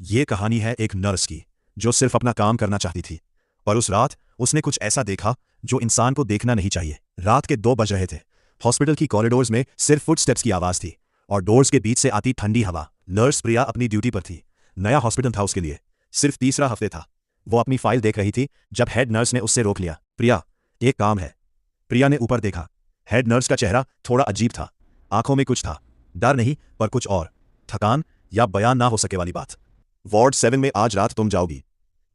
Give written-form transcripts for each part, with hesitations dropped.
ये कहानी है एक नर्स की जो सिर्फ अपना काम करना चाहती थी, पर उस रात उसने कुछ ऐसा देखा जो इंसान को देखना नहीं चाहिए। रात के 2 बज रहे थे। हॉस्पिटल की कॉरिडोर्स में सिर्फ फुटस्टेप्स की आवाज़ थी और डोर्स के बीच से आती ठंडी हवा। नर्स प्रिया अपनी ड्यूटी पर थी। नया हॉस्पिटल था उसके लिए, सिर्फ तीसरा हफ्ते था। वो अपनी फाइल देख रही थी जब हेड नर्स ने उससे रोक लिया। प्रिया, एक काम है। प्रिया ने ऊपर देखा। हेड नर्स का चेहरा थोड़ा अजीब था। आंखों में कुछ था, डर नहीं पर कुछ और, थकान या बयान ना हो सके वाली बात। वार्ड 7 में आज रात तुम जाओगी?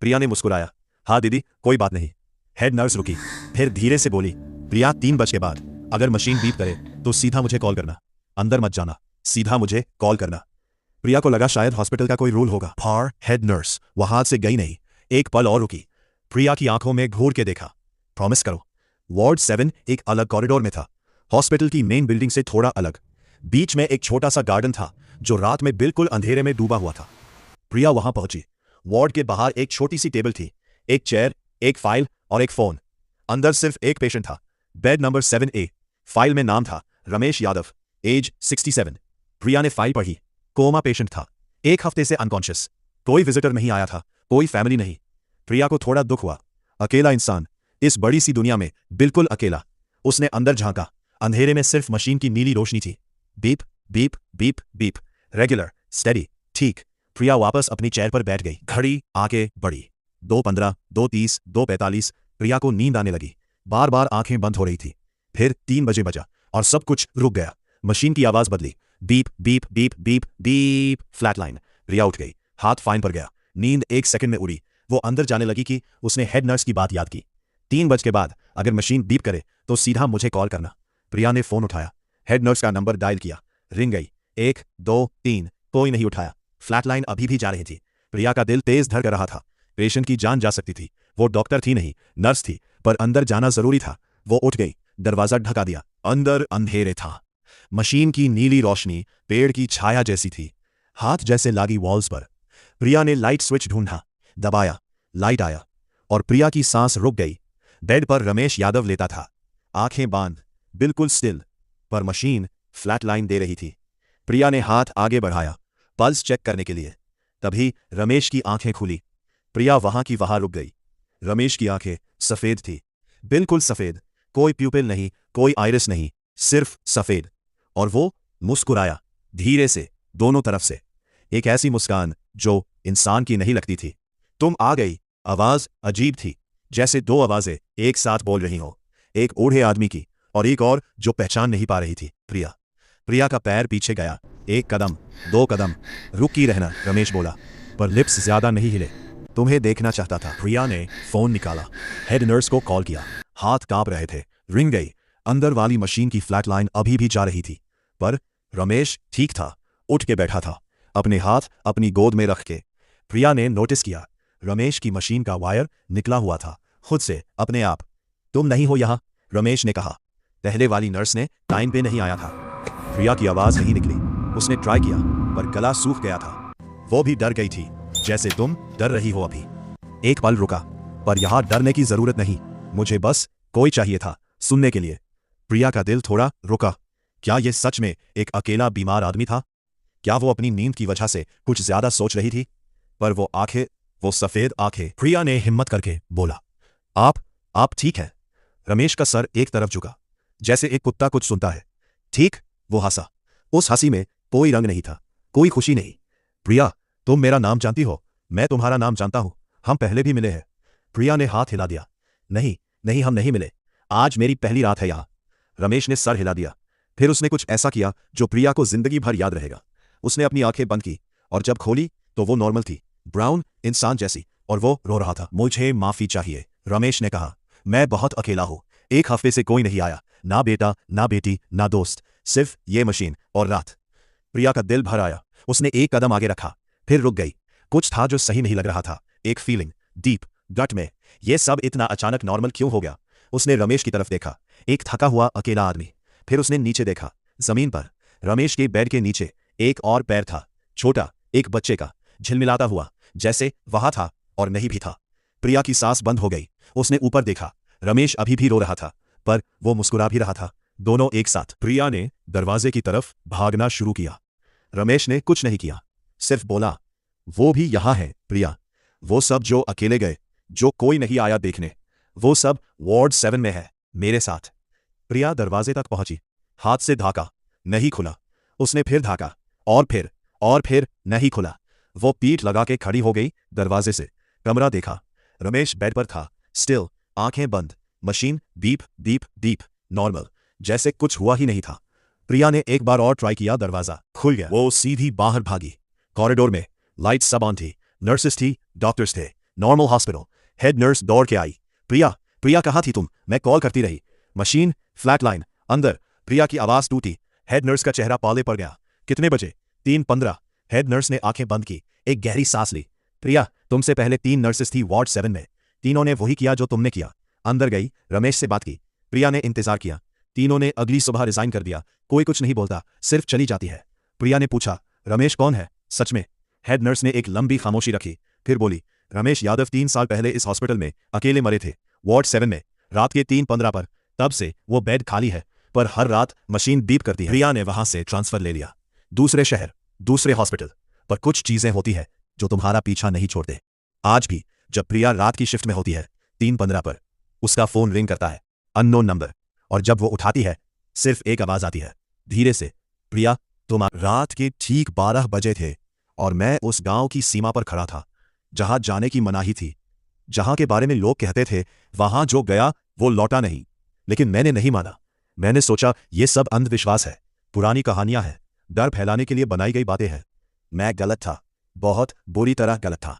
प्रिया ने मुस्कुराया। हाँ दीदी, कोई बात नहीं। हेड नर्स रुकी, फिर धीरे से बोली, प्रिया 3 बजे के बाद अगर मशीन बीप करे तो सीधा मुझे कॉल करना। अंदर मत जाना, सीधा मुझे कॉल करना। प्रिया को लगा शायद हॉस्पिटल का कोई रूल होगा। फार हेड नर्स वहां से गई नहीं, एक पल और रुकी। प्रिया की आंखों में घूर के देखा। प्रॉमिस करो। वार्ड 7 एक अलग कॉरिडोर में था, हॉस्पिटल की मेन बिल्डिंग से थोड़ा अलग। बीच में एक छोटा सा गार्डन था जो रात में बिल्कुल अंधेरे में डूबा हुआ था। प्रिया वहां पहुंची। वार्ड के बाहर एक छोटी सी टेबल थी, एक चेयर, एक फाइल और एक फोन। अंदर सिर्फ एक पेशेंट था, बेड नंबर 7A। फाइल में नाम था रमेश यादव, एज 67। प्रिया ने फाइल पढ़ी। कोमा पेशेंट था, 1 हफ्ते से अनकॉन्शियस। कोई विजिटर नहीं आया था, कोई फैमिली नहीं। प्रिया को थोड़ा दुख हुआ। अकेला इंसान इस बड़ी सी दुनिया में, बिल्कुल अकेला। उसने अंदर झांका। अंधेरे में सिर्फ मशीन की नीली रोशनी थी। Beep beep beep beep, regular, steady, ठीक। प्रिया वापस अपनी चेयर पर बैठ गई। घड़ी आगे बढ़ी। 2:15, 2:30, 2:45। प्रिया को नींद आने लगी। बार बार आंखें बंद हो रही थी। फिर 3 बजे बजा और सब कुछ रुक गया। मशीन की आवाज बदली। Beep beep beep beep beep, flatline. Priya उठ गई, हाथ फाइन पर गया। नींद 1 सेकंड में उड़ी। वो अंदर जाने लगी कि उसने हेड नर्स की बात याद की। 3 बजे के बाद अगर मशीन बीप करे तो सीधा मुझे कॉल करना। प्रिया ने फोन उठाया, हेड नर्स का नंबर डायल किया। रिंग गई। 1 2 3, कोई नहीं उठाया। फ्लैटलाइन अभी भी जा रही थी। प्रिया का दिल तेज धड़क रहा था। पेशेंट की जान जा सकती थी। वो डॉक्टर थी नहीं, नर्स थी, पर अंदर जाना जरूरी था। वो उठ गई, दरवाजा ढका दिया। अंदर अंधेरे था। मशीन की नीली रोशनी पेड़ की छाया जैसी थी, हाथ जैसे लागी वॉल्स पर। प्रिया ने लाइट स्विच ढूंढा, दबाया, लाइट आया और प्रिया की सांस रुक गई। बेड पर रमेश यादव लेटा था, आंखें बांध, बिल्कुल स्टिल, पर मशीन फ्लैटलाइन दे रही थी। प्रिया ने हाथ आगे बढ़ाया पल्स चेक करने के लिए। तभी रमेश की आंखें खुली। प्रिया वहां की वहां रुक गई। रमेश की आंखें सफेद थी, बिल्कुल सफेद, कोई प्यूपिल नहीं, कोई आइरिस नहीं, सिर्फ सफेद। और वो मुस्कुराया, धीरे से, दोनों तरफ से। एक ऐसी मुस्कान जो इंसान की नहीं लगती थी। तुम आ गई। आवाज अजीब थी, जैसे 2 आवाजें एक साथ बोल रही हो, एक बूढ़े आदमी की और एक और जो पहचान नहीं पा रही थी। प्रिया। प्रिया का पैर पीछे गया। 1 कदम, 2 कदम, रुकी रहना, रमेश बोला, पर लिप्स ज्यादा नहीं हिले। तुम्हें देखना चाहता था। प्रिया ने फोन निकाला, हेड नर्स को कॉल किया। हाथ कांप रहे थे। रिंग गई। अंदर वाली मशीन की फ्लैटलाइन अभी भी जा रही थी, पर रमेश ठीक था, उठ के बैठा था, अपने हाथ अपनी गोद में रख के। प्रिया ने नोटिस किया, रमेश की मशीन का वायर निकला हुआ था, खुद से, अपने आप। तुम नहीं हो यहां, रमेश ने कहा। पहले वाली नर्स ने टाइम पे नहीं आया था। प्रिया की आवाज नहीं निकली। उसने ट्राई किया, पर गला सूख गया था। वो भी डर गई थी, जैसे तुम डर रही हो अभी। एक पल रुका, पर यहां डरने की जरूरत नहीं, मुझे बस कोई चाहिए था सुनने के लिए। प्रिया का दिल थोड़ा रुका। क्या यह सच में एक अकेला बीमार आदमी था? क्या वो अपनी नींद की वजह से कुछ ज्यादा सोच रही थी? पर वो आंखें, वो सफेद आंखें। प्रिया ने हिम्मत करके बोला, आप ठीक है? रमेश का सर एक तरफ झुका, जैसे एक कुत्ता कुछ सुनता है। ठीक? वो हंसा। उस हंसी में कोई रंग नहीं था, कोई खुशी नहीं। प्रिया, तुम मेरा नाम जानती हो, मैं तुम्हारा नाम जानता हूं, हम पहले भी मिले हैं। प्रिया ने हाथ हिला दिया। नहीं नहीं, हम नहीं मिले, आज मेरी पहली रात है यहां। रमेश ने सर हिला दिया। फिर उसने कुछ ऐसा किया जो प्रिया को जिंदगी भर याद रहेगा। उसने अपनी आंखें बंद की और जब खोली तो वो नॉर्मल थी, ब्राउन, इंसान जैसी, और वो रो रहा था। मुझे माफी चाहिए, रमेश ने कहा, मैं बहुत अकेला हूं। 1 हफ्ते से कोई नहीं आया, ना बेटा, ना बेटी, ना दोस्त, सिर्फ ये मशीन और रात। प्रिया का दिल भर आया। उसने 1 कदम आगे रखा, फिर रुक गई। कुछ था जो सही नहीं लग रहा था, एक फीलिंग, डीप, गट में। ये सब इतना अचानक नॉर्मल क्यों हो गया? उसने रमेश की तरफ देखा, एक थका हुआ अकेला आदमी। फिर उसने नीचे देखा, जमीन पर, रमेश के बेड के नीचे, एक और पैर था, छोटा, एक बच्चे का, झिलमिलाता हुआ, जैसे वहां था और नहीं भी था। प्रिया की सांस बंद हो गई। उसने ऊपर देखा, रमेश अभी भी रो रहा था, पर वो मुस्कुरा भी रहा था, दोनों एक साथ। प्रिया ने दरवाजे की तरफ भागना शुरू किया। रमेश ने कुछ नहीं किया, सिर्फ बोला, वो भी यहाँ है प्रिया। वो सब जो अकेले गए, जो कोई नहीं आया देखने, वो सब वार्ड 7 में है मेरे साथ। प्रिया दरवाजे तक पहुंची। हाथ से धाका, नहीं खुला। उसने फिर धाका, और फिर नहीं खुला। वो पीठ लगा के खड़ी हो गई दरवाजे से। कमरा देखा। रमेश बेड पर था, स्टिल, आंखें बंद। Machine beep beep beep, normal, जैसे कुछ हुआ ही नहीं था। प्रिया ने एक बार और ट्राई किया, दरवाजा खुल गया। वो सीधी बाहर भागी। कॉरिडोर में लाइट्स सब ऑन थी, नर्सेस थी, डॉक्टर्स थे, नॉर्मल हॉस्पिटल। हेड नर्स दौड़ के आई। प्रिया, प्रिया कहाँ थी तुम? मैं कॉल करती रही। मशीन, फ्लैट लाइन, अंदर। प्रिया की आवाज टूटी। हेड नर्स का चेहरा पाले पड़ गया। कितने बजे? 3:15। हेड नर्स ने आंखें बंद की, एक गहरी सांस ली। प्रिया, तुमसे पहले 3 नर्सेस थी वार्ड 7 में। तीनों ने वही किया जो तुमने किया। अंदर गई, रमेश से बात की। प्रिया ने इंतजार किया। तीनों ने अगली सुबह रिजाइन कर दिया। कोई कुछ नहीं बोलता, सिर्फ चली जाती है। प्रिया ने पूछा, रमेश कौन है सच में? हेड नर्स ने एक लंबी खामोशी रखी, फिर बोली, रमेश यादव 3 साल पहले इस हॉस्पिटल में अकेले मरे थे, वार्ड 7 में, रात के 3:15 पर। तब से वो बेड खाली है, पर हर रात मशीन बीप करती है। प्रिया ने वहां से ट्रांसफर ले लिया, दूसरे शहर, दूसरे हॉस्पिटल। पर कुछ चीजें होती है जो तुम्हारा पीछा नहीं छोड़ते। आज भी जब प्रिया रात की शिफ्ट में होती है, 3:15 पर, उसका फोन रिंग करता है, अननोन नंबर। और जब वो उठाती है, सिर्फ एक आवाज आती है, धीरे से, प्रिया तुम। रात के ठीक 12 बजे थे और मैं उस गांव की सीमा पर खड़ा था, जहां जाने की मनाही थी, जहां के बारे में लोग कहते थे वहां जो गया वो लौटा नहीं। लेकिन मैंने नहीं माना। मैंने सोचा ये सब अंधविश्वास है, पुरानी कहानियां हैं, डर फैलाने के लिए बनाई गई बातें हैं। मैं गलत था, बहुत बुरी तरह गलत था।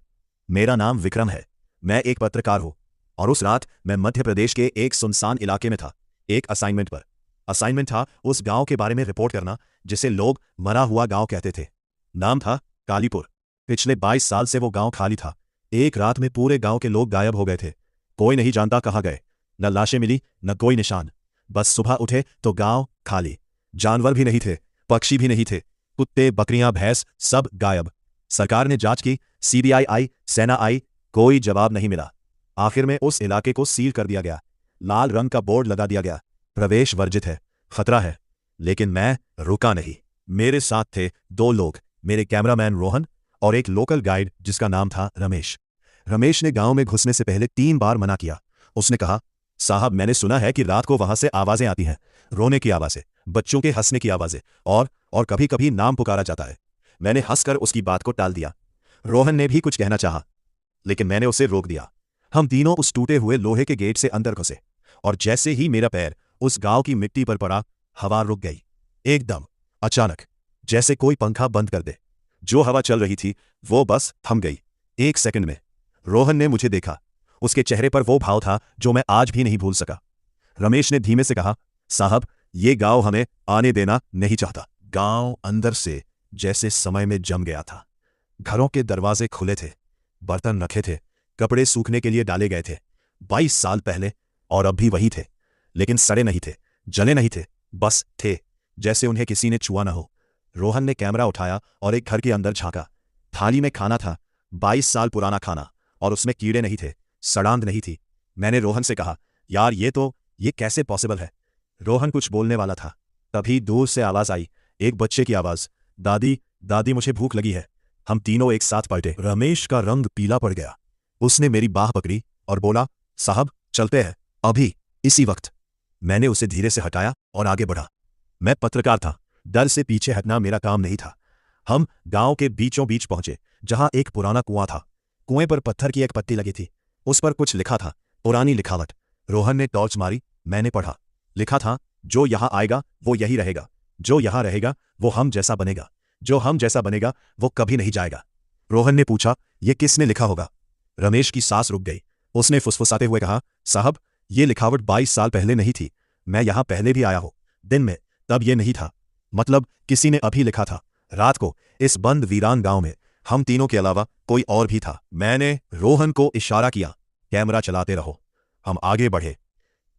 मेरा नाम विक्रम है, मैं एक पत्रकार हूं। और उस रात मैं मध्य प्रदेश के एक सुनसान इलाके में था, एक असाइनमेंट पर। असाइनमेंट था उस गांव के बारे में रिपोर्ट करना जिसे लोग मरा हुआ गांव कहते थे। नाम था कालीपुर। पिछले 22 साल से वो गांव खाली था। एक रात में पूरे गांव के लोग गायब हो गए थे। कोई नहीं जानता कहाँ गए। न लाशें मिली, न कोई निशान। बस सुबह उठे तो गांव खाली। जानवर भी नहीं थे, पक्षी भी नहीं थे। कुत्ते, बकरियां, भैंस सब गायब। सरकार ने जांच की, सीबीआई आई, सेना आई, कोई जवाब नहीं मिला। आखिर में उस इलाके को सील कर दिया गया। लाल रंग का बोर्ड लगा दिया गया, प्रवेश वर्जित है, खतरा है। लेकिन मैं रुका नहीं। मेरे साथ थे 2 लोग, मेरे कैमरामैन रोहन और एक लोकल गाइड जिसका नाम था रमेश। रमेश ने गांव में घुसने से पहले 3 बार मना किया। उसने कहा, साहब मैंने सुना है कि रात को वहां से आवाजें आती हैं, रोने की आवाजें, बच्चों के हंसने की आवाजें, और कभी कभी नाम पुकारा जाता है। मैंने हंसकर उसकी बात को टाल दिया। रोहन ने भी कुछ कहना चाहा, लेकिन मैंने उसे रोक दिया। हम तीनों उस टूटे हुए लोहे के गेट से अंदर घुसे, और जैसे ही मेरा पैर उस गांव की मिट्टी पर पड़ा, हवा रुक गई। एकदम, अचानक, जैसे कोई पंखा बंद कर दे। जो हवा चल रही थी वो बस थम गई, 1 सेकंड में। रोहन ने मुझे देखा। उसके चेहरे पर वो भाव था जो मैं आज भी नहीं भूल सका। रमेश ने धीमे से कहा, साहब ये गांव हमें आने देना नहीं चाहता। गांव अंदर से जैसे समय में जम गया था। घरों के दरवाजे खुले थे, बर्तन रखे थे, कपड़े सूखने के लिए डाले गए थे, 22 साल पहले, और अब भी वही थे। लेकिन सड़े नहीं थे, जले नहीं थे, बस थे, जैसे उन्हें किसी ने छुआ न हो। रोहन ने कैमरा उठाया और एक घर के अंदर झांका। थाली में खाना था, 22 साल पुराना खाना, और उसमें कीड़े नहीं थे, सड़ांध नहीं थी। मैंने रोहन से कहा, यार ये कैसे पॉसिबल है? रोहन कुछ बोलने वाला था, तभी दूर से आवाज आई, एक बच्चे की आवाज, दादी, दादी मुझे भूख लगी है। हम तीनों एक साथ पलटे। रमेश का रंग पीला पड़ गया। उसने मेरी बाह पकड़ी और बोला, साहब चलते हैं, अभी, इसी वक्त। मैंने उसे धीरे से हटाया और आगे बढ़ा। मैं पत्रकार था, डर से पीछे हटना मेरा काम नहीं था। हम गांव के बीचों बीच पहुंचे, जहां एक पुराना कुआं था। कुएं पर पत्थर की एक पट्टी लगी थी, उस पर कुछ लिखा था, पुरानी लिखावट। रोहन ने टॉर्च मारी, मैंने पढ़ा। लिखा था, जो यहां आएगा वो यही रहेगा, जो यहां रहेगा वो हम जैसा बनेगा, जो हम जैसा बनेगा वो कभी नहीं जाएगा। रोहन ने पूछा, ये किसने लिखा होगा? रमेश की सांस रुक गई। उसने फुसफुसाते हुए कहा, साहब ये लिखावट 22 साल पहले नहीं थी। मैं यहां पहले भी आया हूं, दिन में, तब ये नहीं था। मतलब किसी ने अभी लिखा था, रात को, इस बंद वीरान गांव में, हम तीनों के अलावा कोई और भी था। मैंने रोहन को इशारा किया, कैमरा चलाते रहो। हम आगे बढ़े।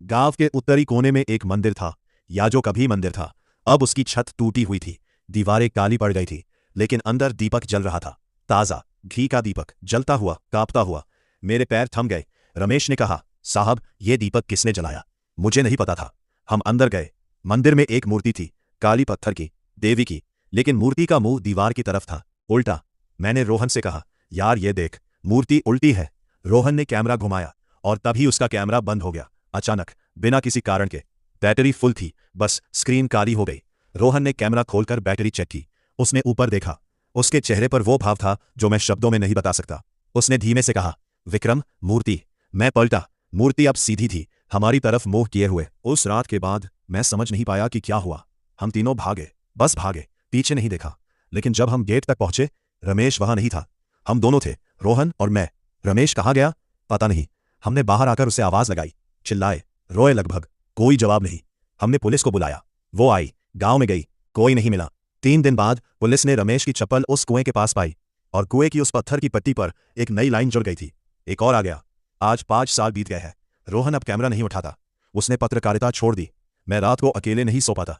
गांव के उत्तरी कोने में एक मंदिर था, या जो कभी मंदिर था। अब उसकी छत टूटी हुई थी, दीवारें काली पड़ गई थी, लेकिन अंदर दीपक जल रहा था, ताजा घी का दीपक, जलता हुआ, कांपता हुआ। मेरे पैर थम गए। रमेश ने कहा, साहब ये दीपक किसने जलाया? मुझे नहीं पता था। हम अंदर गए। मंदिर में एक मूर्ति थी, काली पत्थर की, देवी की, लेकिन मूर्ति का मुंह दीवार की तरफ था, उल्टा। मैंने रोहन से कहा, यार ये देख, मूर्ति उल्टी है। रोहन ने कैमरा घुमाया और तभी उसका कैमरा बंद हो गया, अचानक, बिना किसी कारण के। बैटरी फुल थी, बस स्क्रीन काली हो गई। रोहन ने कैमरा खोलकर बैटरी चेक की। उसने ऊपर देखा। उसके चेहरे पर वो भाव था जो मैं शब्दों में नहीं बता सकता। उसने धीमे से कहा, विक्रम, मूर्ति। मैं पलटा। मूर्ति अब सीधी थी, हमारी तरफ मुंह किए हुए। उस रात के बाद मैं समझ नहीं पाया कि क्या हुआ। हम तीनों भागे, बस भागे, पीछे नहीं देखा। लेकिन जब हम गेट तक पहुंचे, रमेश वहां नहीं था। हम दोनों थे, रोहन और मैं। रमेश कहाँ गया पता नहीं। हमने बाहर आकर उसे आवाज लगाई, चिल्लाए, रोए लगभग, कोई जवाब नहीं। हमने पुलिस को बुलाया, वो आई, गांव में गई, कोई नहीं मिला। 3 दिन बाद पुलिस ने रमेश की चप्पल उस कुएं के पास पाई और कुएं की उस पत्थर की पट्टी पर एक नई लाइन जुड़ गई थी। एक और आ गया। आज 5 साल बीत गए हैं। रोहन अब कैमरा नहीं उठाता, उसने पत्रकारिता छोड़ दी। मैं रात को अकेले नहीं सो पाता,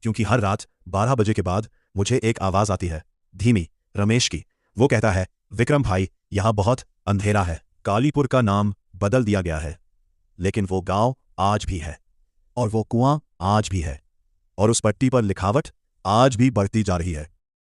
क्योंकि हर रात 12 बजे के बाद मुझे एक आवाज आती है, धीमी, रमेश की। वो कहता है, विक्रम भाई, यहां बहुत अंधेरा है। कालीपुर का नाम बदल दिया गया है, लेकिन वो गांव आज भी है, और वो कुआं आज भी है, और उस पट्टी पर लिखावट आज भी बढ़ती जा रही है।